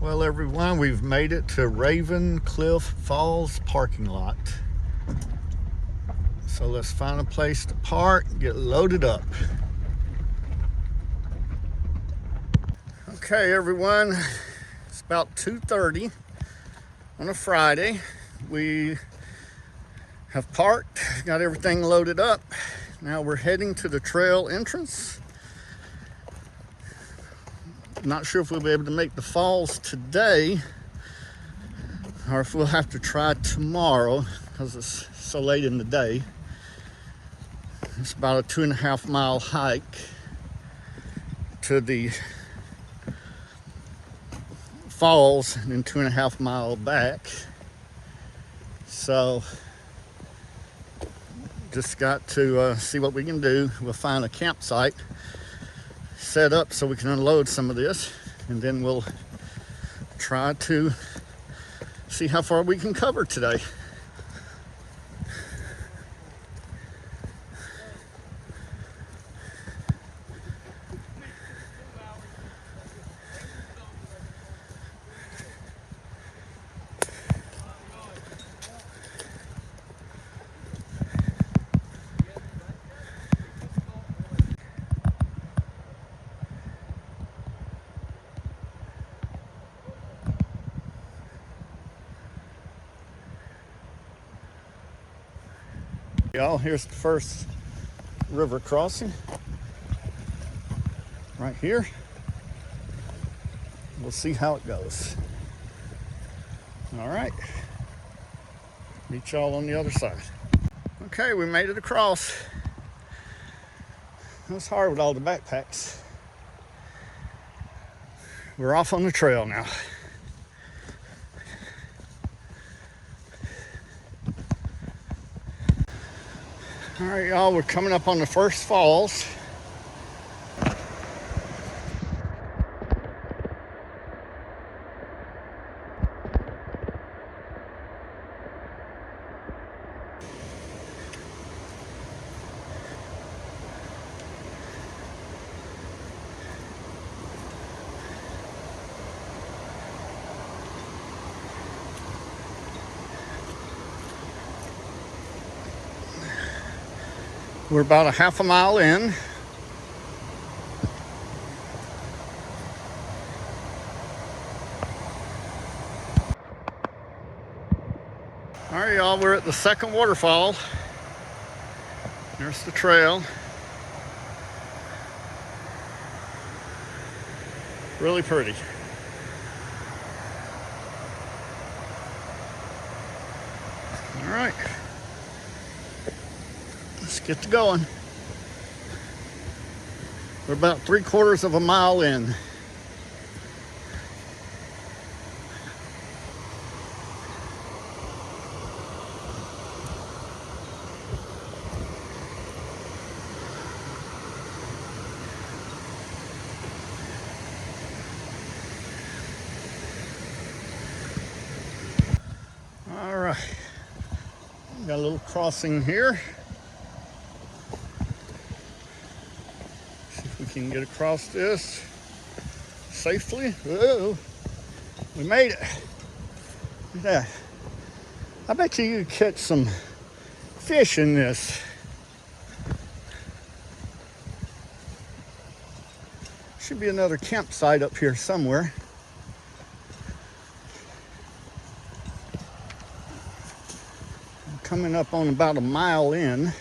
Well, everyone, we've made it to Raven Cliff Falls parking lot. So let's find a place to park and get loaded up. Okay, everyone, it's about 2:30 on a Friday. We have parked, got everything loaded up. Now we're heading to the trail entrance. Not sure if we'll be able to make the falls today or if we'll have to try tomorrow because it's so late in the day. It's about a 2.5 mile hike to the falls and then 2.5 mile back. So just got to see what we can do. We'll find a campsite set up so we can unload some of this, and then we'll try to see how far we can cover today. Y'all, here's the first river crossing right here. We'll see how it goes. All right, meet y'all on the other side. Okay, we made it across. It was hard with all the backpacks. We're off on the trail now. All right, y'all, we're coming up on the first falls. We're about a 1/2 mile in. All right, y'all, we're at the second waterfall. There's the trail. Really pretty. All right. Let's get to going. We're about 3/4 of a mile in. All right. Got a little crossing here. Can get across this safely. Whoa, we made it. Look at that. I bet you could catch some fish in this. Should be another campsite up here somewhere. I'm coming up on about a mile in.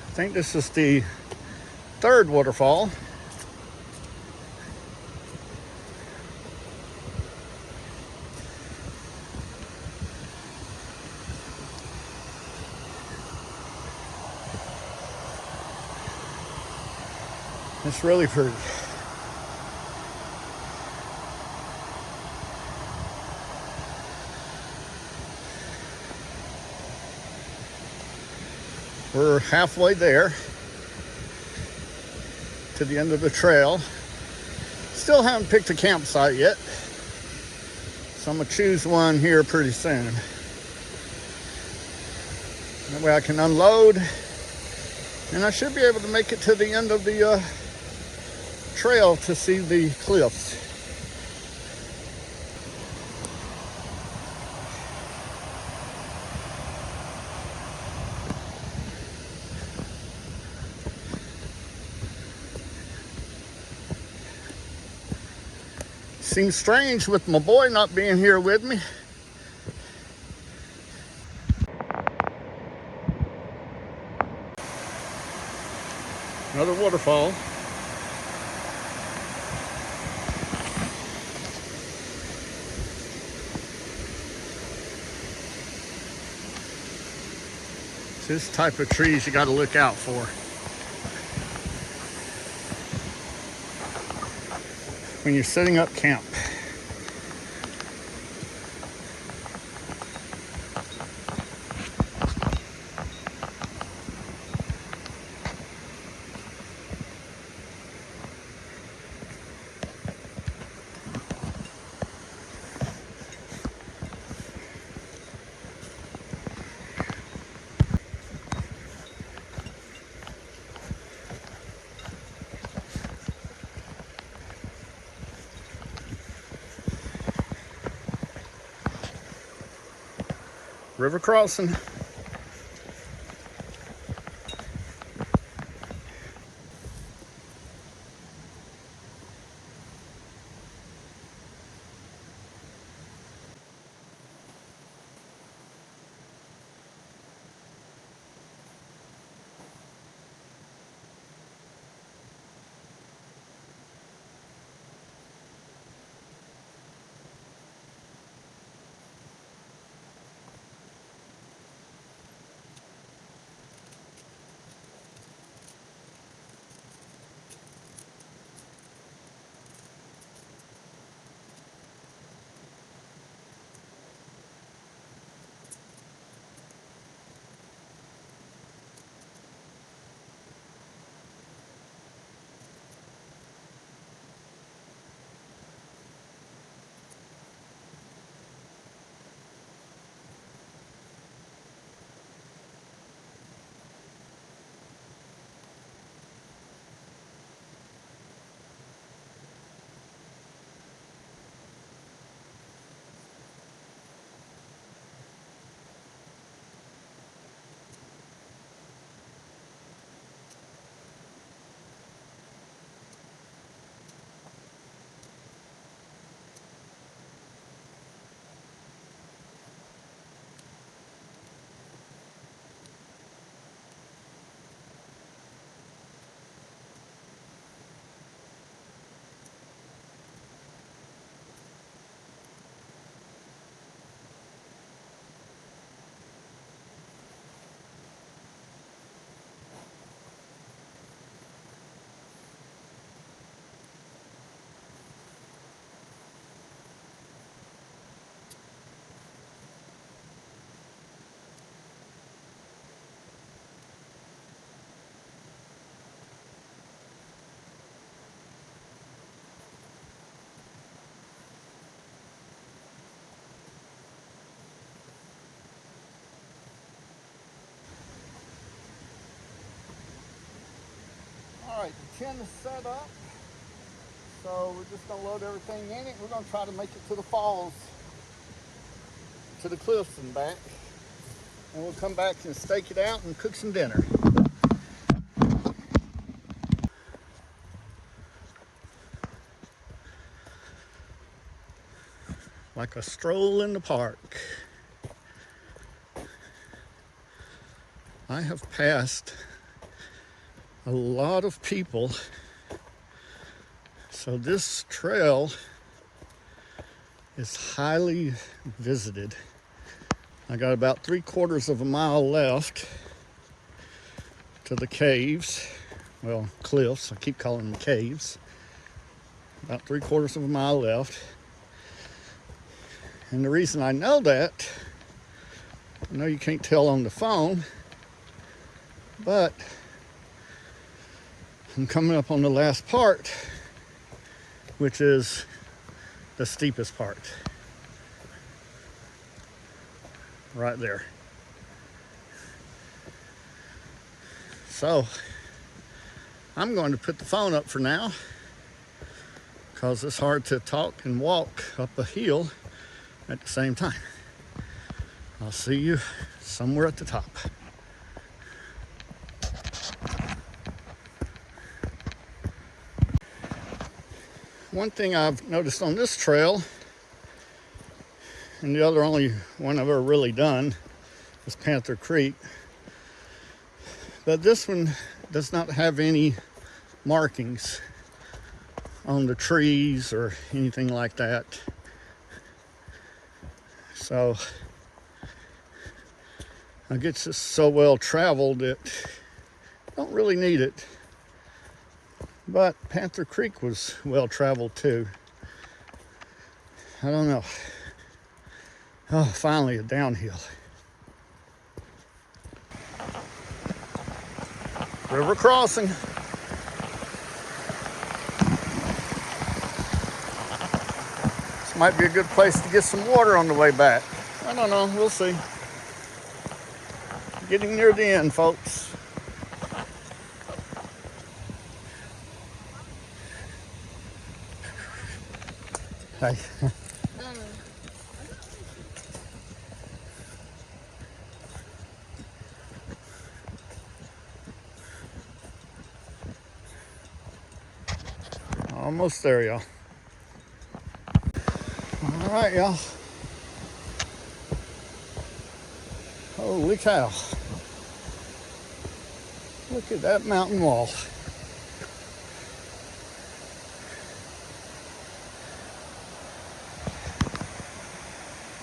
I think this is the third waterfall. It's really pretty. We're halfway there to the end of the trail. still haven't picked a campsite yet, so I'm gonna choose one here pretty soon. That way I can unload, and I should be able to make it to the end of the trail to see the cliffs. Seems strange with my boy not being here with me. Another waterfall. It's this type of trees you got to look out for when you're setting up camp. River crossing. All right, the tent is set up, so we're just gonna load everything in it. We're gonna try to make it to the falls, to the cliffs and back, and we'll come back and stake it out and cook some dinner. Like a stroll in the park. I have passed a lot of people, so this trail is highly visited. I got about 3/4 of a mile left to the caves. Well, cliffs, I keep calling them caves. About 3/4 of a mile left. And the reason I know that, I know you can't tell on the phone, but I'm coming up on the last part, which is the steepest part. Right there. So I'm going to put the phone up for now because it's hard to talk and walk up a hill at the same time. I'll see you somewhere at the top. One thing I've noticed on this trail, and the other only one I've ever really done, is Panther Creek. But this one does not have any markings on the trees or anything like that. So I guess it's so well traveled that don't really need it. But Panther Creek was well traveled too. I don't know. Oh, finally a downhill. River crossing. This might be a good place to get some water on the way back. I don't know, we'll see. Getting near the end, folks. Hey. Almost there, y'all. All right, y'all. Holy cow. Look at that mountain wall.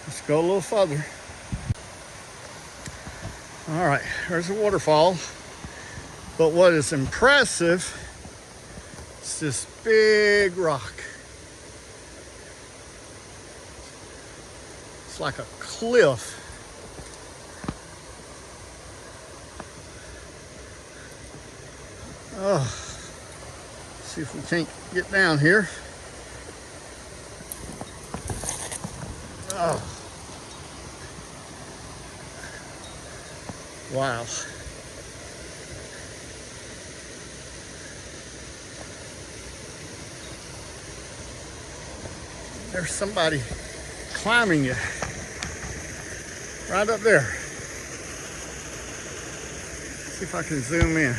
Let's go a little further. All right, there's a waterfall. But what is impressive is this big rock. It's like a cliff. Oh, see if we can't get down here. Oh, wow. There's somebody climbing it right up there. See if I can zoom in.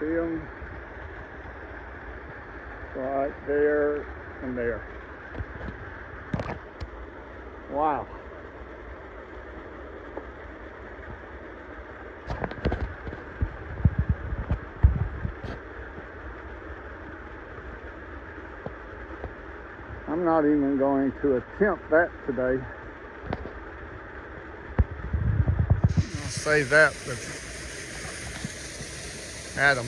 See them right there and there. Wow. I'm not even going to attempt that today. I'll save that with Adam.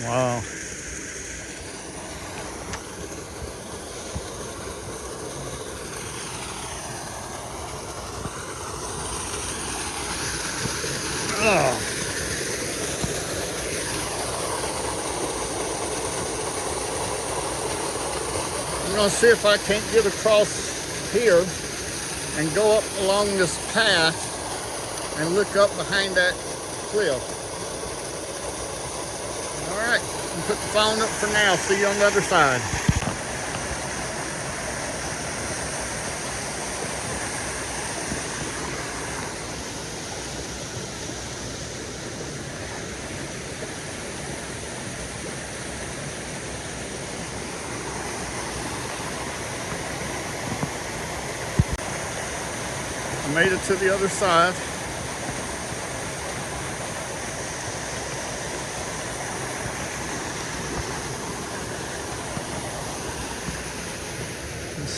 Wow. Oh. I'm going to see if I can't get across here and go up along this path and look up behind that cliff. All right, I'll put the phone up for now. See you on the other side. I made it to the other side.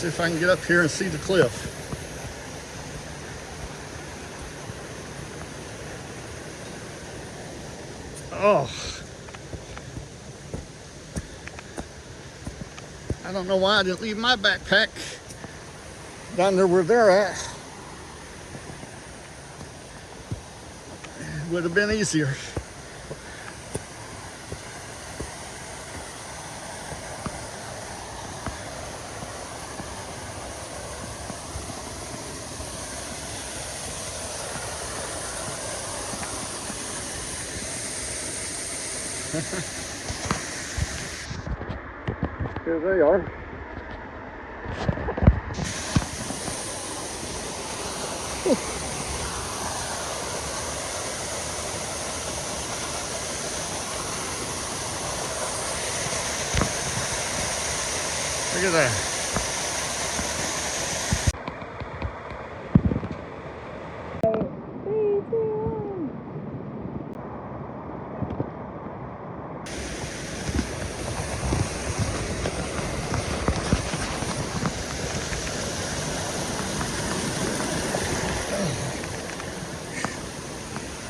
See if I can get up here and see the cliff. Oh, I don't know why I didn't leave my backpack down there where they're at. It would have been easier. Here they are. Look at that.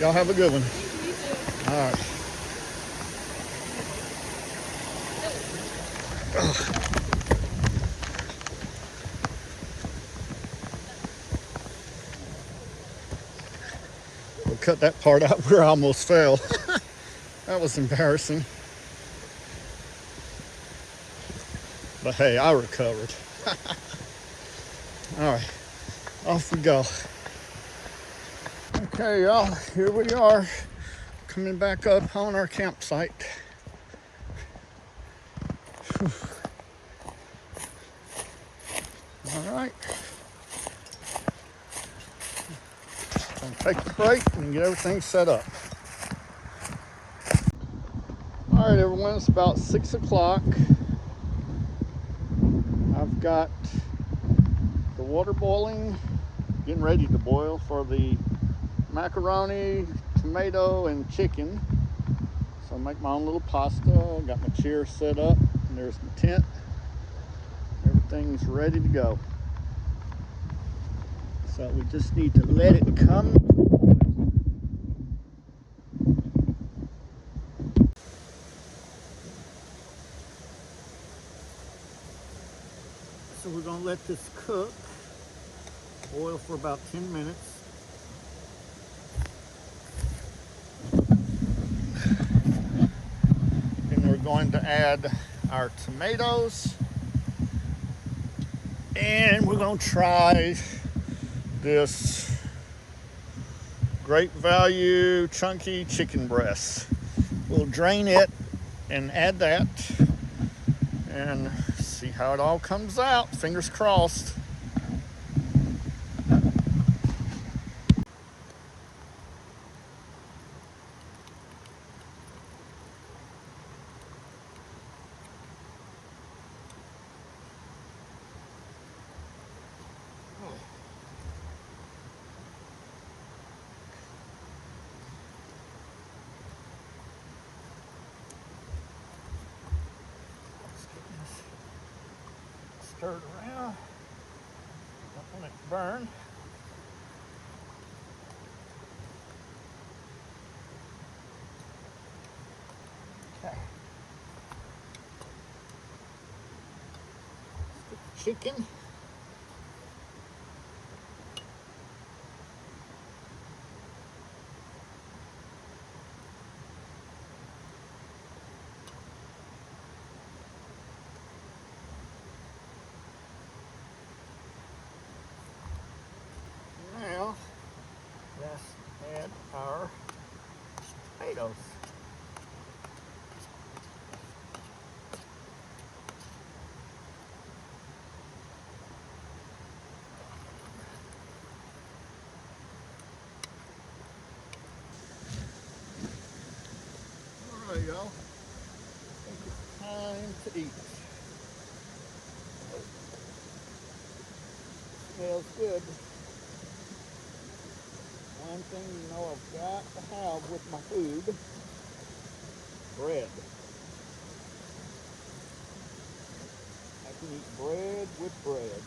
Y'all have a good one. You too. All right. We'll cut that part out where I almost fell. That was embarrassing. But hey, I recovered. All right, off we go. Okay, y'all, here we are, coming back up on our campsite. Whew. All right. Gonna take a break and get everything set up. All right, everyone, it's about 6 o'clock. I've got the water boiling, getting ready to boil for the macaroni, tomato, and chicken. So I make my own little pasta. Got my chair set up, and there's my tent. Everything's ready to go. So we just need to let it come. So we're gonna let this cook, boil for about 10 minutes. Then we're going to add our tomatoes, and we're gonna try this Great Value chunky chicken breast. We'll drain it and add that and see how it all comes out. Fingers crossed. Stir it around. Don't want it to burn. Okay. Let's get the chicken. Now, let's add our potatoes. All right, y'all. I think it's time to eat. Smells good. One thing you know I've got to have with my food, bread. I can eat bread with bread.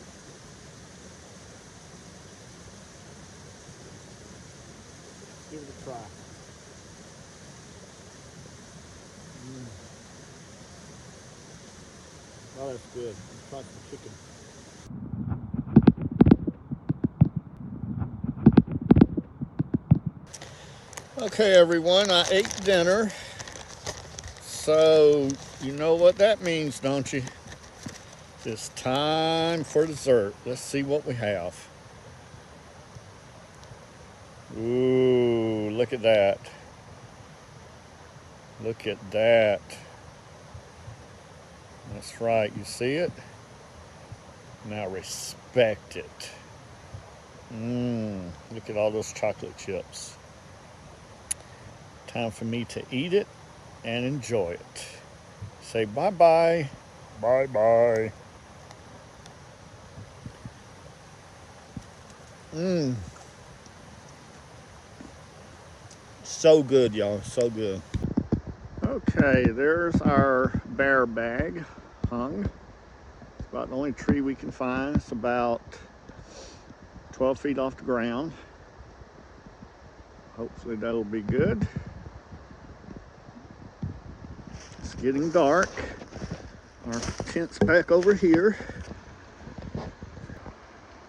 Give it a try. Oh, that's good. Let's try some chicken. Okay, everyone, I ate dinner. So, you know what that means, don't you? It's time for dessert. Let's see what we have. Ooh, look at that. Look at that. That's right, you see it? Now respect it. Look at all those chocolate chips. Time for me to eat it and enjoy it. Say bye-bye. Bye-bye. So good, y'all, so good. Okay, there's our bear bag hung. It's about the only tree we can find. It's about 12 feet off the ground. Hopefully that'll be good. It's getting dark. Our tent's back over here.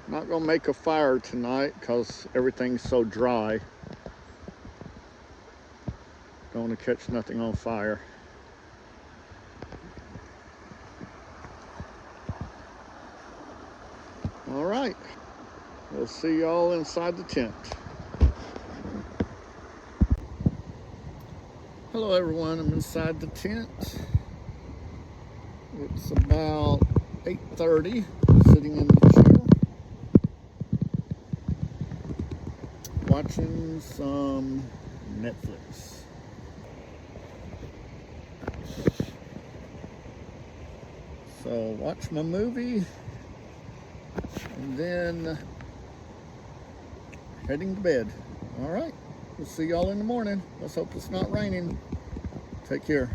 Not gonna make a fire tonight because everything's so dry. Don't want to catch nothing on fire. All right, we'll see y'all inside the tent. Hello everyone, I'm inside the tent. It's about 8:30, sitting in the chair, watching some Netflix. So watch my movie, and then heading to bed. All right, we'll see y'all in the morning. Let's hope it's not raining. Take care.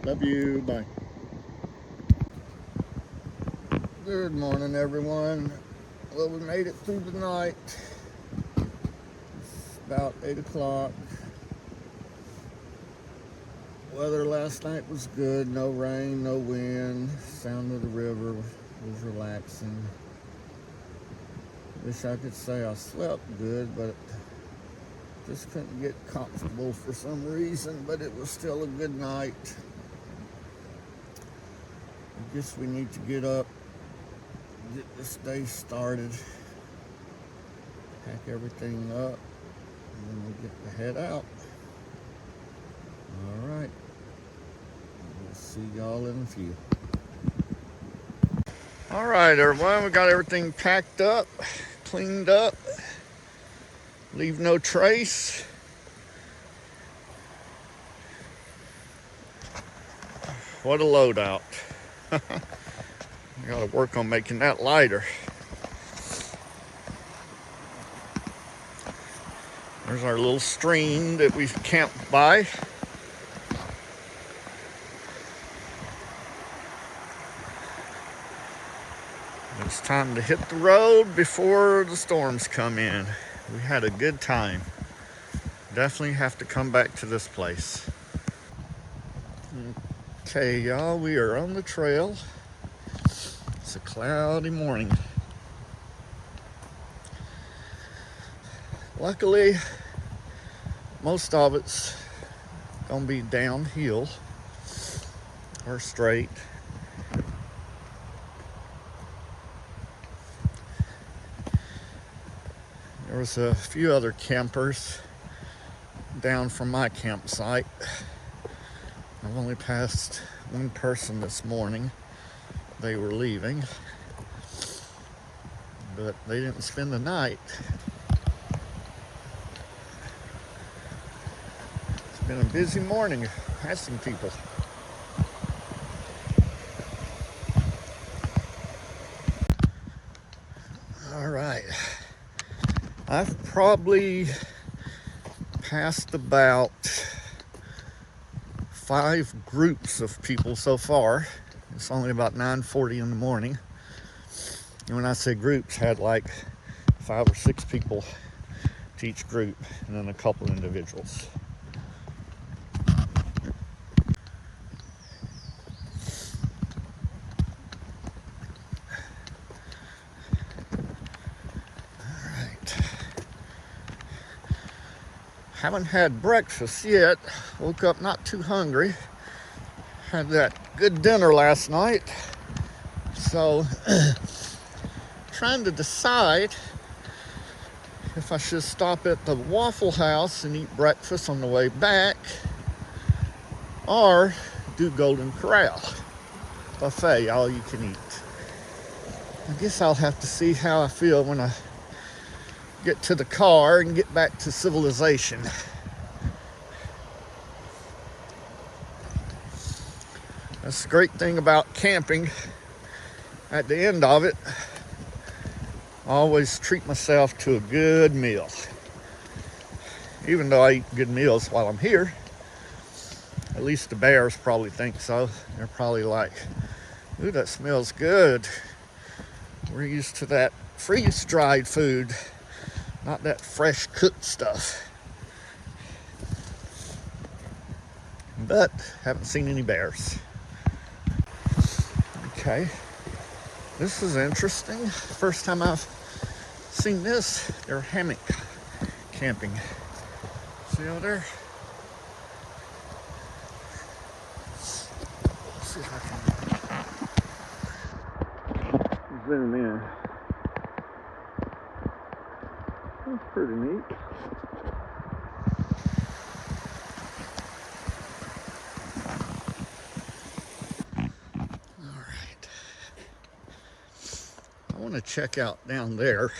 Love you. Bye. Good morning, everyone. Well, we made it through the night. It's about 8 o'clock. Weather last night was good. No rain, no wind. Sound of the river was relaxing. Wish I could say I slept good, but just couldn't get comfortable for some reason, but it was still a good night. I guess we need to get up, get this day started, pack everything up, and then we'll get the head out. All right, we'll see y'all in a few. All right, everyone, we got everything packed up, cleaned up, leave no trace. What a loadout. I gotta work on making that lighter. There's our little stream that we camped by. It's time to hit the road before the storms come in. We had a good time. Definitely have to come back to this place. Okay, y'all, we are on the trail. It's a cloudy morning. Luckily, most of it's gonna be downhill or straight. There was a few other campers down from my campsite. I've only passed one person this morning. They were leaving, but they didn't spend the night. It's been a busy morning passing people. All right, I've probably passed about 5 groups of people so far It's only about 9:40 in the morning. And when I say groups, had like 5 or 6 people to each group, and then a couple individuals. Haven't had breakfast yet. Woke up not too hungry. Had that good dinner last night. So, trying to decide if I should stop at the Waffle House and eat breakfast on the way back, or do Golden Corral buffet, all you can eat. I guess I'll have to see how I feel when I get to the car and get back to civilization. That's the great thing about camping. At the end of it, I always treat myself to a good meal. Even though I eat good meals while I'm here, at least the bears probably think so. They're probably like, ooh, that smells good. We're used to that freeze-dried food, not that fresh cooked stuff. But haven't seen any bears. Okay, this is interesting. First time I've seen this. They're hammock camping. See over there? Let's see if I can zoom in. That's pretty neat. All right. I want to check out down there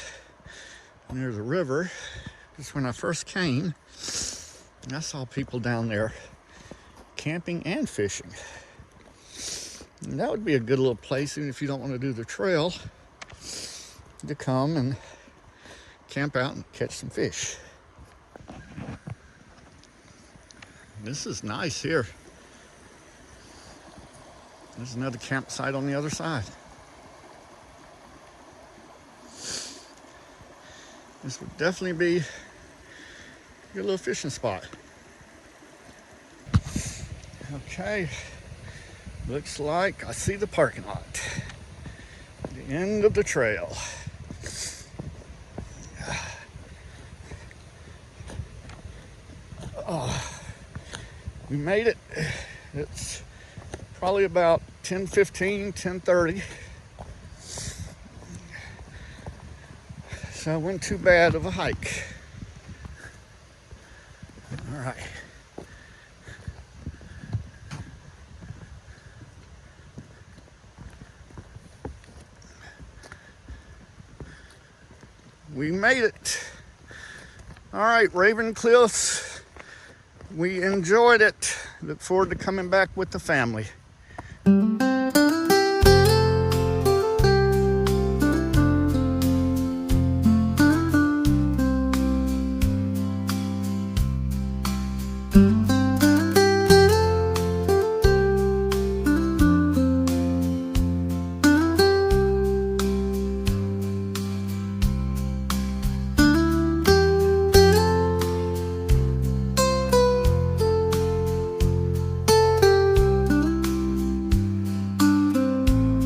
near the river. Because when I first came, I saw people down there camping and fishing. And that would be a good little place, even if you don't want to do the trail, to come and camp out and catch some fish. This is nice here. There's another campsite on the other side. This would definitely be a good little fishing spot. Okay, looks like I see the parking lot. The end of the trail. Oh, we made it. It's probably about 10:15, 10:30. So it wasn't too bad of a hike. All right. We made it. All right, Raven Cliffs. We enjoyed it. Look forward to coming back with the family.